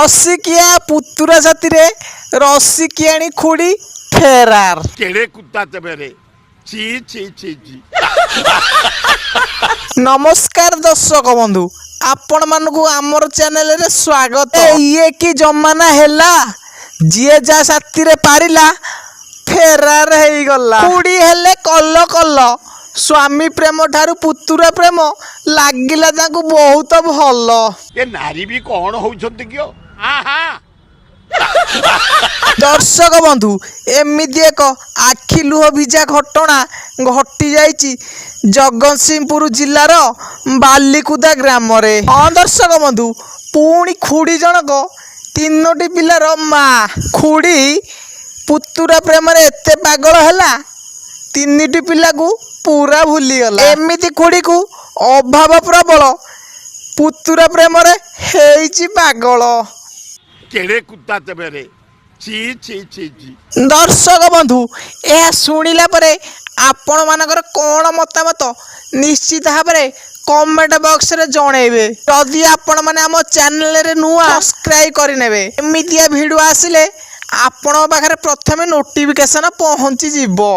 रसिकिया पुतुरा साथी रे रसिकियाणी खुड़ी फेरार केड़े कुत्ता तेरे ची ची ची ची। नमस्कार दर्शक बंधु आपण मानकु आमर चैनल रे स्वागत। ये कि जमाना हैला जिए जा साथी रे पारिला फेरार हेई गला। खुड़ी हेले कल्ल कल्ल स्वामी प्रेम ठारू पुतुरा प्रेम लागिला ताकू बहुत भल। ये नारी भी कौन होउछंती कियो दर्शक बंधु एमिति एक आखि लुह भिजा घटना घटी जाइछि जगतसिंहपुर जिलार बालीकुदा ग्राम रे। हाँ दर्शक बंधु पुणी खुड़ी जनक तीनोटी पिलार माँ खुड़ी पुतुरा प्रेम रे एते पागल हैला तीनिटी पिला को पूरा भूली गला। एमिति खुड़ी को अभाव प्रबल पुतुरा प्रेम रे हेइछि पागल। केड़े कुत्ता तेरे ची ची ची ची। दर्शक बंधु यह शुणिला परे आपण मानकर कौन मतामत निश्चित भाव में कमेंट बॉक्स रे जणेबे। जदि आपण माने आम चैनल रे नुआ सब्सक्राइब करिनेबे एमितिया वीडियो आसिले आपण पाखरे प्रथमे नोटिफिकेशन पहुंची जिवो।